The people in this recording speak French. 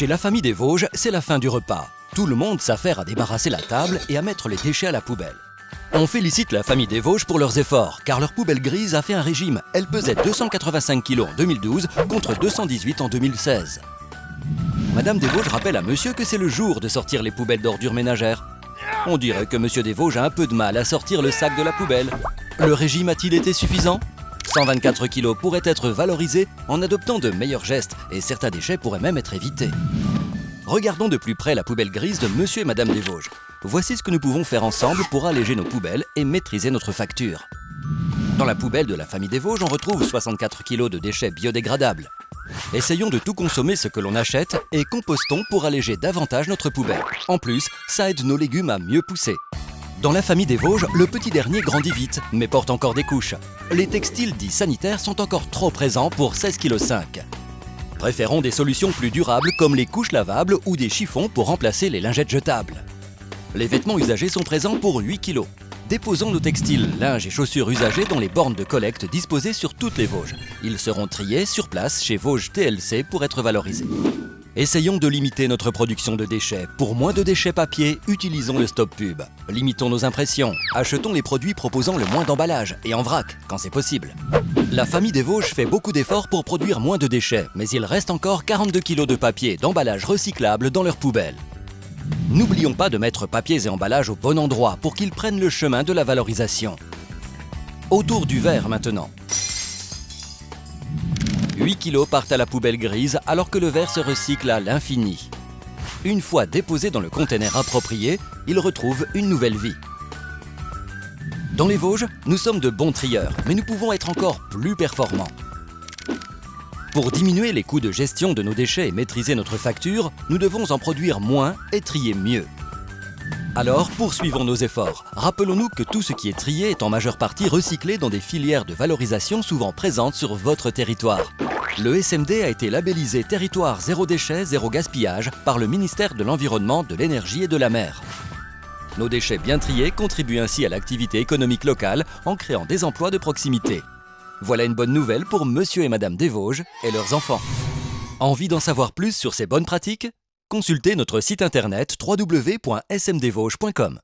Chez la famille des Vosges, c'est la fin du repas. Tout le monde s'affaire à débarrasser la table et à mettre les déchets à la poubelle. On félicite la famille des Vosges pour leurs efforts, car leur poubelle grise a fait un régime. Elle pesait 285 kg en 2012 contre 218 en 2016. Madame des Vosges rappelle à monsieur que c'est le jour de sortir les poubelles d'ordures ménagères. On dirait que monsieur des Vosges a un peu de mal à sortir le sac de la poubelle. Le régime a-t-il été suffisant ? 124 kg pourraient être valorisés en adoptant de meilleurs gestes et certains déchets pourraient même être évités. Regardons de plus près la poubelle grise de monsieur et madame des Vosges. Voici ce que nous pouvons faire ensemble pour alléger nos poubelles et maîtriser notre facture. Dans la poubelle de la famille des Vosges, on retrouve 64 kg de déchets biodégradables. Essayons de tout consommer ce que l'on achète et compostons pour alléger davantage notre poubelle. En plus, ça aide nos légumes à mieux pousser. Dans la famille des Vosges, le petit dernier grandit vite, mais porte encore des couches. Les textiles dits sanitaires sont encore trop présents pour 16,5 kg. Préférons des solutions plus durables comme les couches lavables ou des chiffons pour remplacer les lingettes jetables. Les vêtements usagés sont présents pour 8 kg. Déposons nos textiles, linges et chaussures usagés dans les bornes de collecte disposées sur toutes les Vosges. Ils seront triés sur place chez Vosges TLC pour être valorisés. Essayons de limiter notre production de déchets. Pour moins de déchets papier, utilisons le stop pub. Limitons nos impressions. Achetons les produits proposant le moins d'emballage et en vrac, quand c'est possible. La famille des Vosges fait beaucoup d'efforts pour produire moins de déchets, mais il reste encore 42 kg de papier et d'emballage recyclable dans leurs poubelles. N'oublions pas de mettre papiers et emballages au bon endroit pour qu'ils prennent le chemin de la valorisation. Autour du verre maintenant. 8 kg partent à la poubelle grise alors que le verre se recycle à l'infini. Une fois déposé dans le conteneur approprié, il retrouve une nouvelle vie. Dans les Vosges, nous sommes de bons trieurs, mais nous pouvons être encore plus performants. Pour diminuer les coûts de gestion de nos déchets et maîtriser notre facture, nous devons en produire moins et trier mieux. Alors, poursuivons nos efforts. Rappelons-nous que tout ce qui est trié est en majeure partie recyclé dans des filières de valorisation souvent présentes sur votre territoire. Le SMD a été labellisé Territoire zéro déchet, zéro gaspillage par le ministère de l'Environnement, de l'Énergie et de la Mer. Nos déchets bien triés contribuent ainsi à l'activité économique locale en créant des emplois de proximité. Voilà une bonne nouvelle pour monsieur et madame des Vosges et leurs enfants. Envie d'en savoir plus sur ces bonnes pratiques ? Consultez notre site internet www.smdvosges.com.